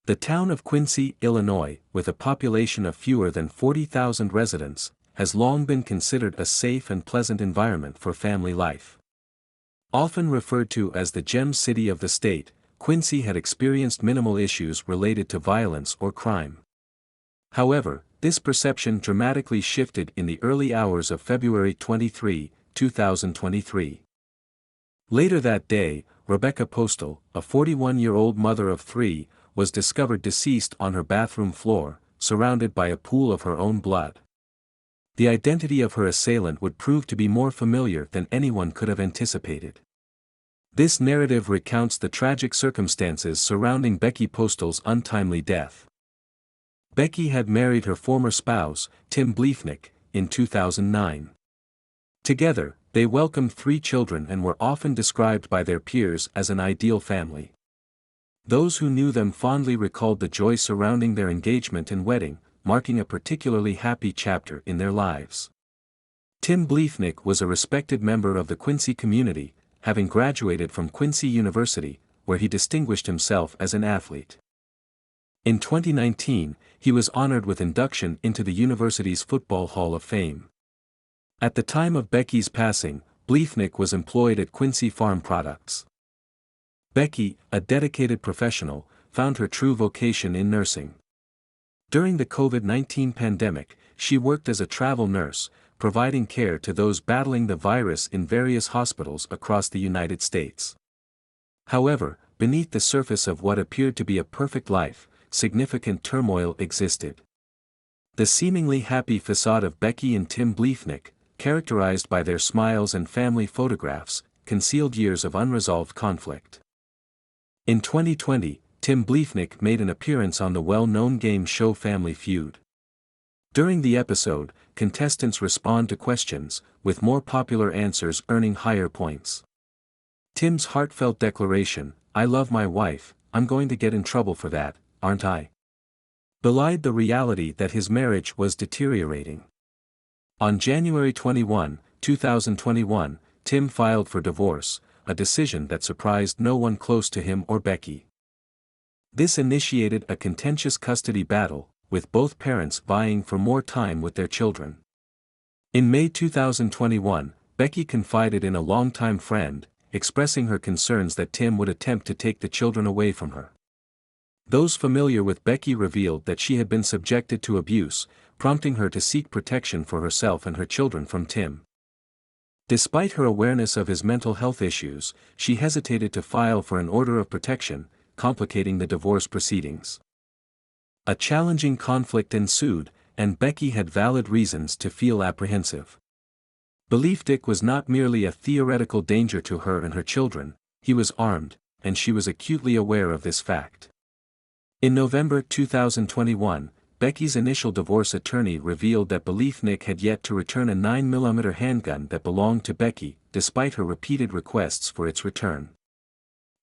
The town of Quincy, Illinois, with a population of fewer than 40,000 residents, has long been considered a safe and pleasant environment for family life. Often referred to as the Gem City of the state, Quincy had experienced minimal issues related to violence or crime. However, this perception dramatically shifted in the early hours of February 23, 2023. Later that day, Rebecca Postal, a 41-year-old mother of three, was discovered deceased on her bathroom floor, surrounded by a pool of her own blood. The identity of her assailant would prove to be more familiar than anyone could have anticipated. This narrative recounts the tragic circumstances surrounding Becky Postal's untimely death. Becky had married her former spouse, Tim Bleefnick, in 2009. Together, they welcomed 3 children and were often described by their peers as an ideal family. Those who knew them fondly recalled the joy surrounding their engagement and wedding, marking a particularly happy chapter in their lives. Tim Bleefnick was a respected member of the Quincy community, having graduated from Quincy University, where he distinguished himself as an athlete. In 2019, he was honored with induction into the university's Football Hall of Fame. At the time of Becky's passing, Bleefnick was employed at Quincy Farm Products. Becky, a dedicated professional, found her true vocation in nursing. During the COVID-19 pandemic, she worked as a travel nurse, providing care to those battling the virus in various hospitals across the United States. However, beneath the surface of what appeared to be a perfect life, significant turmoil existed. The seemingly happy facade of Becky and Tim Bleefnick, characterized by their smiles and family photographs, concealed years of unresolved conflict. In 2020, Tim Bleefnick made an appearance on the well-known game show Family Feud. During the episode, contestants respond to questions, with more popular answers earning higher points. Tim's heartfelt declaration, "I love my wife, I'm going to get in trouble for that, aren't I?" belied the reality that his marriage was deteriorating. On January 21, 2021, Tim filed for divorce, a decision that surprised no one close to him or Becky. This initiated a contentious custody battle, with both parents vying for more time with their children. In May 2021, Becky confided in a longtime friend, expressing her concerns that Tim would attempt to take the children away from her. Those familiar with Becky revealed that she had been subjected to abuse, prompting her to seek protection for herself and her children from Tim. Despite her awareness of his mental health issues, she hesitated to file for an order of protection, complicating the divorce proceedings. A challenging conflict ensued, and Becky had valid reasons to feel apprehensive. Bleefnick was not merely a theoretical danger to her and her children, he was armed, and she was acutely aware of this fact. In November 2021, Becky's initial divorce attorney revealed that Bleefnick had yet to return a 9mm handgun that belonged to Becky, despite her repeated requests for its return.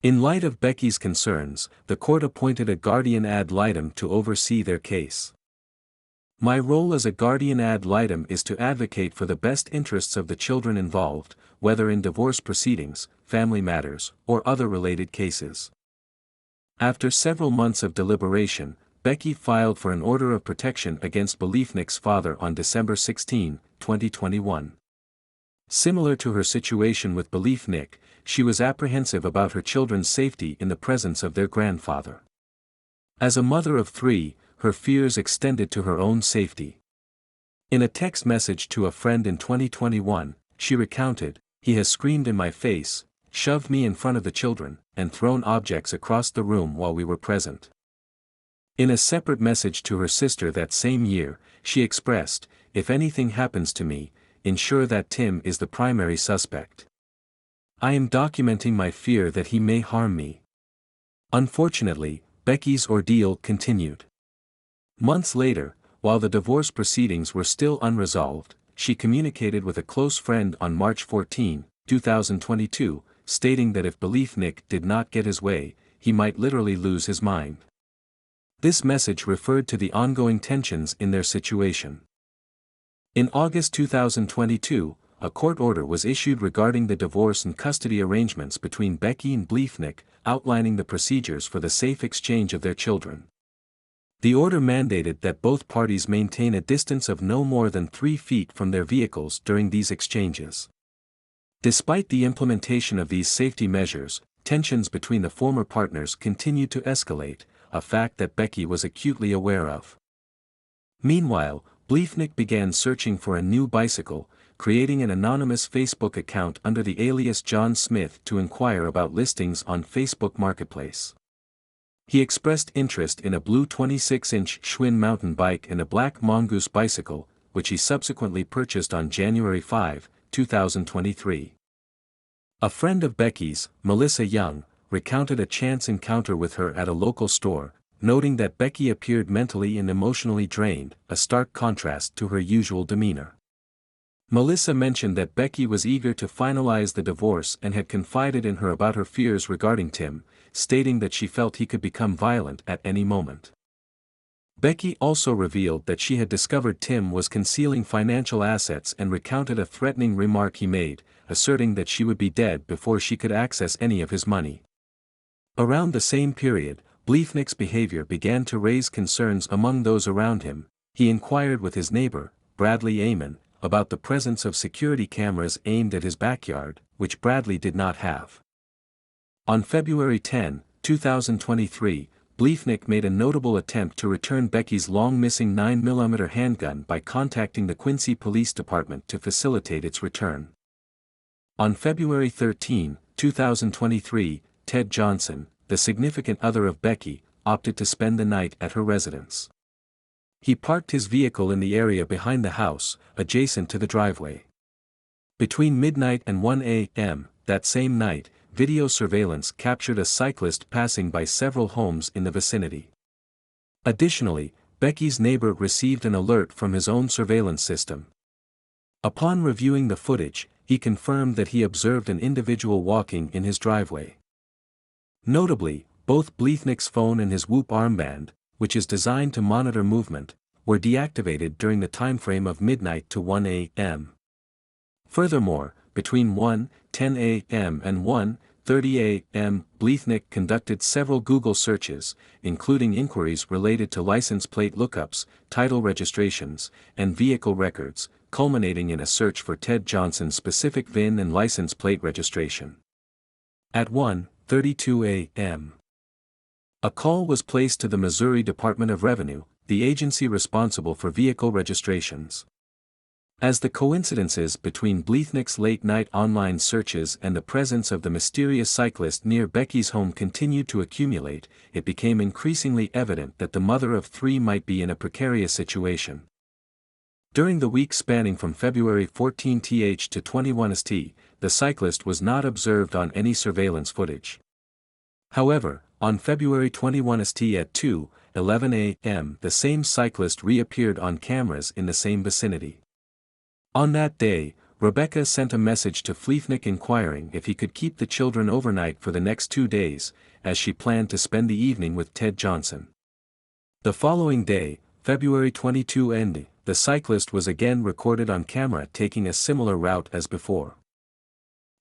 In light of Becky's concerns, the court appointed a guardian ad litem to oversee their case. "My role as a guardian ad litem is to advocate for the best interests of the children involved, whether in divorce proceedings, family matters, or other related cases." After several months of deliberation, Becky filed for an order of protection against Bleefnick's father on December 16, 2021. Similar to her situation with Bleefnick, she was apprehensive about her children's safety in the presence of their grandfather. As a mother of 3, her fears extended to her own safety. In a text message to a friend in 2021, she recounted, "He has screamed in my face, shoved me in front of the children, and thrown objects across the room while we were present." In a separate message to her sister that same year, she expressed, "If anything happens to me, ensure that Tim is the primary suspect. I am documenting my fear that he may harm me." Unfortunately, Becky's ordeal continued. Months later, while the divorce proceedings were still unresolved, she communicated with a close friend on March 14, 2022, stating that if Bleefnick did not get his way, he might literally lose his mind. This message referred to the ongoing tensions in their situation. In August 2022, a court order was issued regarding the divorce and custody arrangements between Becky and Bleefnick, outlining the procedures for the safe exchange of their children. The order mandated that both parties maintain a distance of no more than 3 feet from their vehicles during these exchanges. Despite the implementation of these safety measures, tensions between the former partners continued to escalate, a fact that Becky was acutely aware of. Meanwhile, Bleefnick began searching for a new bicycle, creating an anonymous Facebook account under the alias John Smith to inquire about listings on Facebook Marketplace. He expressed interest in a blue 26-inch Schwinn mountain bike and a black Mongoose bicycle, which he subsequently purchased on January 5, 2023. A friend of Becky's, Melissa Young, recounted a chance encounter with her at a local store, noting that Becky appeared mentally and emotionally drained, a stark contrast to her usual demeanor. Melissa mentioned that Becky was eager to finalize the divorce and had confided in her about her fears regarding Tim, stating that she felt he could become violent at any moment. Becky also revealed that she had discovered Tim was concealing financial assets and recounted a threatening remark he made, asserting that she would be dead before she could access any of his money. Around the same period, Bleefnick's behavior began to raise concerns among those around him. He inquired with his neighbor, Bradley Amon, about the presence of security cameras aimed at his backyard, which Bradley did not have. On February 10, 2023, Bleefnick made a notable attempt to return Becky's long-missing 9mm handgun by contacting the Quincy Police Department to facilitate its return. On February 13, 2023, Ted Johnson, the significant other of Becky, opted to spend the night at her residence. He parked his vehicle in the area behind the house, adjacent to the driveway. Between midnight and 1 a.m., that same night, video surveillance captured a cyclist passing by several homes in the vicinity. Additionally, Becky's neighbor received an alert from his own surveillance system. Upon reviewing the footage, he confirmed that he observed an individual walking in his driveway. Notably, both Bleefnick's phone and his Whoop armband, which is designed to monitor movement, were deactivated during the timeframe of midnight to 1 a.m. Furthermore, between 1:10 a.m. and 1:30 a.m., Bleefnick conducted several Google searches, including inquiries related to license plate lookups, title registrations, and vehicle records, culminating in a search for Ted Johnson's specific VIN and license plate registration. At 1:32 a.m., a call was placed to the Missouri Department of Revenue, the agency responsible for vehicle registrations. As the coincidences between Bleefnick's late-night online searches and the presence of the mysterious cyclist near Becky's home continued to accumulate, it became increasingly evident that the mother of 3 might be in a precarious situation. During the week spanning from February 14th to 21st, the cyclist was not observed on any surveillance footage. However, on February 21st at 2:11 a.m., the same cyclist reappeared on cameras in the same vicinity. On that day, Rebecca sent a message to Bleefnick inquiring if he could keep the children overnight for the next 2 days, as she planned to spend the evening with Ted Johnson. The following day, February 22nd, the cyclist was again recorded on camera taking a similar route as before.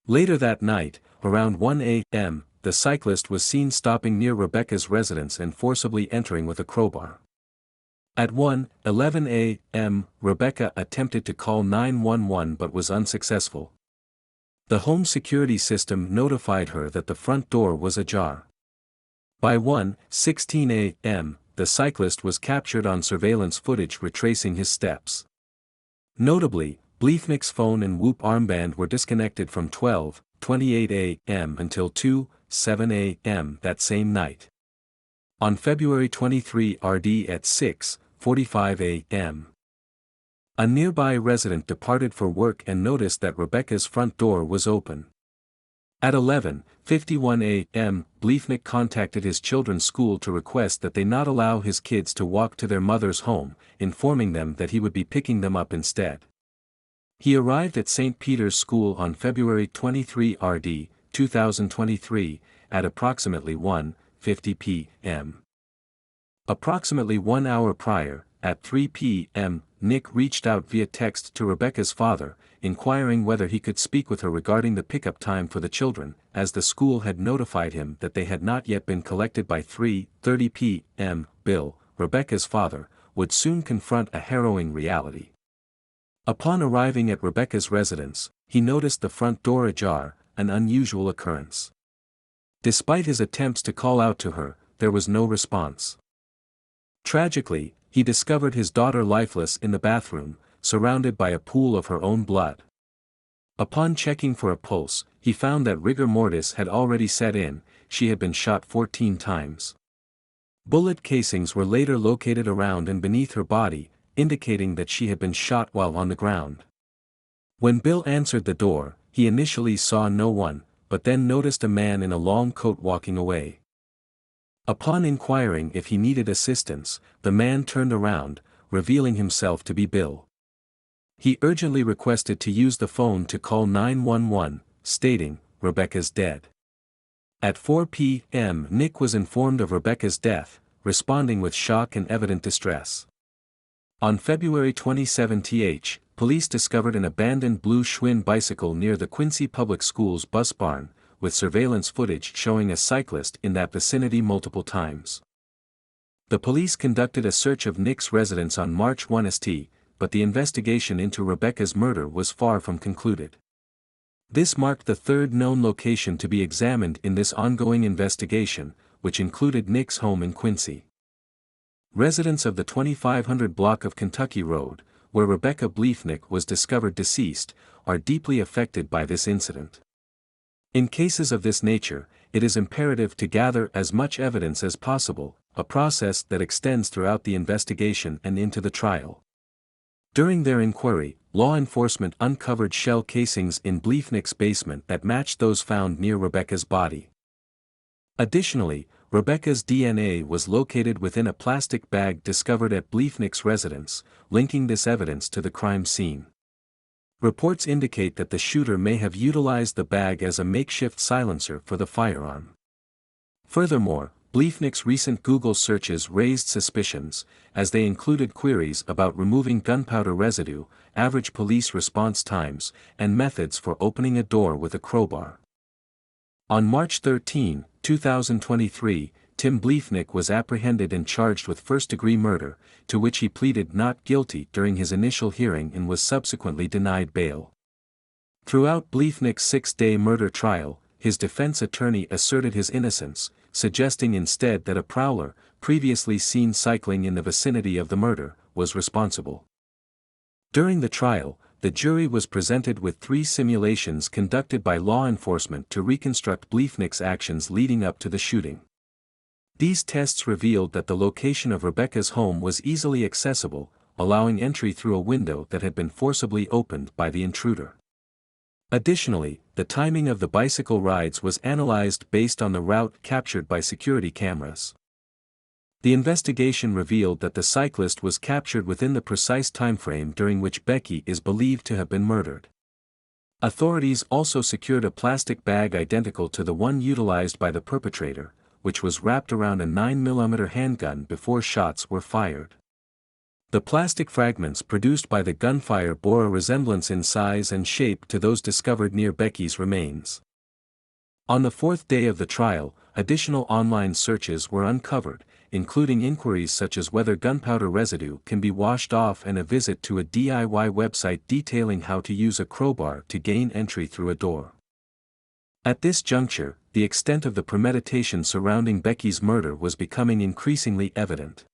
Later that night, around 1 a.m., the cyclist was seen stopping near Rebecca's residence and forcibly entering with a crowbar. At 1:11 a.m., Rebecca attempted to call 911 but was unsuccessful. The home security system notified her that the front door was ajar. By 1:16 a.m., the cyclist was captured on surveillance footage retracing his steps. Notably, Bleefnick's phone and Whoop armband were disconnected from 12:28 a.m. until 2:07 a.m. that same night. On February 23 RD at 6:45 a.m., a nearby resident departed for work and noticed that Rebecca's front door was open. At 11:51 a.m., Bleefnick contacted his children's school to request that they not allow his kids to walk to their mother's home, informing them that he would be picking them up instead. He arrived at St. Peter's School on February 23 RD, 2023, at approximately 1:50 p.m. Approximately 1 hour prior, at 3 p.m., Nick reached out via text to Rebecca's father, inquiring whether he could speak with her regarding the pickup time for the children, as the school had notified him that they had not yet been collected by 3:30 p.m. Bill, Rebecca's father, would soon confront a harrowing reality. Upon arriving at Rebecca's residence, he noticed the front door ajar, an unusual occurrence. Despite his attempts to call out to her, there was no response. Tragically, he discovered his daughter lifeless in the bathroom, surrounded by a pool of her own blood. Upon checking for a pulse, he found that rigor mortis had already set in. She had been shot 14 times. Bullet casings were later located around and beneath her body, indicating that she had been shot while on the ground. When Bill answered the door, he initially saw no one, but then noticed a man in a long coat walking away. Upon inquiring if he needed assistance, the man turned around, revealing himself to be Bill. He urgently requested to use the phone to call 911, stating, "Rebecca's dead." At 4 p.m. Nick was informed of Rebecca's death, responding with shock and evident distress. On February 27, police discovered an abandoned blue Schwinn bicycle near the Quincy Public Schools bus barn, with surveillance footage showing a cyclist in that vicinity multiple times. The police conducted a search of Nick's residence on March 1, but the investigation into Rebecca's murder was far from concluded. This marked the third known location to be examined in this ongoing investigation, which included Nick's home in Quincy. Residents of the 2500 block of Kentucky Road, where Rebecca Bliefnick was discovered deceased, are deeply affected by this incident. In cases of this nature, it is imperative to gather as much evidence as possible, a process that extends throughout the investigation and into the trial. During their inquiry, law enforcement uncovered shell casings in Bliefnick's basement that matched those found near Rebecca's body. Additionally, Rebecca's DNA was located within a plastic bag discovered at Bliefnick's residence, linking this evidence to the crime scene. Reports indicate that the shooter may have utilized the bag as a makeshift silencer for the firearm. Furthermore, Bliefnick's recent Google searches raised suspicions, as they included queries about removing gunpowder residue, average police response times, and methods for opening a door with a crowbar. On March 13, 2023, Tim Bliefnick was apprehended and charged with first-degree murder, to which he pleaded not guilty during his initial hearing and was subsequently denied bail. Throughout Bliefnick's 6-day murder trial, his defense attorney asserted his innocence, suggesting instead that a prowler, previously seen cycling in the vicinity of the murder, was responsible. During the trial, the jury was presented with 3 simulations conducted by law enforcement to reconstruct Bliefnick's actions leading up to the shooting. These tests revealed that the location of Rebecca's home was easily accessible, allowing entry through a window that had been forcibly opened by the intruder. Additionally, the timing of the bicycle rides was analyzed based on the route captured by security cameras. The investigation revealed that the cyclist was captured within the precise timeframe during which Becky is believed to have been murdered. Authorities also secured a plastic bag identical to the one utilized by the perpetrator, which was wrapped around a 9mm handgun before shots were fired. The plastic fragments produced by the gunfire bore a resemblance in size and shape to those discovered near Becky's remains. On the 4th day of the trial, additional online searches were uncovered, including inquiries such as whether gunpowder residue can be washed off and a visit to a DIY website detailing how to use a crowbar to gain entry through a door. At this juncture, the extent of the premeditation surrounding Becky's murder was becoming increasingly evident.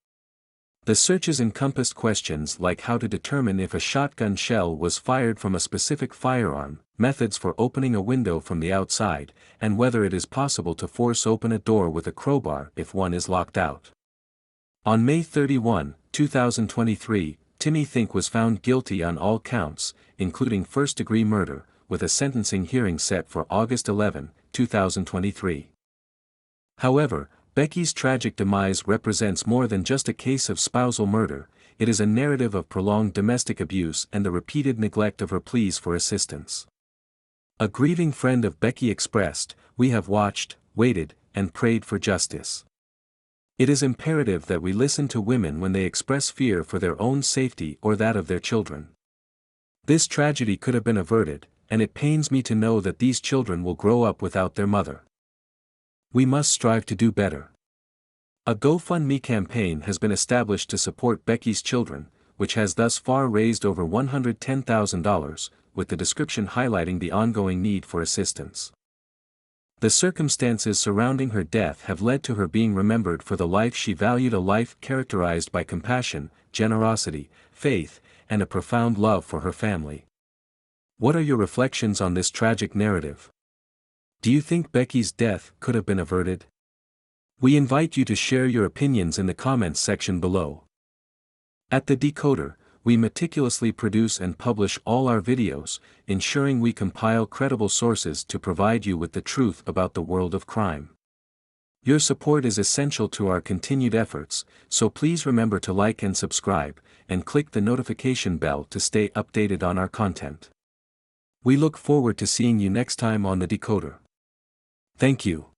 The searches encompassed questions like how to determine if a shotgun shell was fired from a specific firearm, methods for opening a window from the outside, and whether it is possible to force open a door with a crowbar if one is locked out. On May 31, 2023, Timmy Think was found guilty on all counts, including first-degree murder, with a sentencing hearing set for August 11, 2023. However, Becky's tragic demise represents more than just a case of spousal murder, it is a narrative of prolonged domestic abuse and the repeated neglect of her pleas for assistance. A grieving friend of Becky expressed, "We have watched, waited, and prayed for justice. It is imperative that we listen to women when they express fear for their own safety or that of their children. This tragedy could have been averted, and it pains me to know that these children will grow up without their mother. We must strive to do better." A GoFundMe campaign has been established to support Becky's children, which has thus far raised over $110,000, with the description highlighting the ongoing need for assistance. The circumstances surrounding her death have led to her being remembered for the life she valued, a life characterized by compassion, generosity, faith, and a profound love for her family. What are your reflections on this tragic narrative? Do you think Becky's death could have been averted? We invite you to share your opinions in the comments section below. At The Decoder, we meticulously produce and publish all our videos, ensuring we compile credible sources to provide you with the truth about the world of crime. Your support is essential to our continued efforts, so please remember to like and subscribe, and click the notification bell to stay updated on our content. We look forward to seeing you next time on The Decoder. Thank you.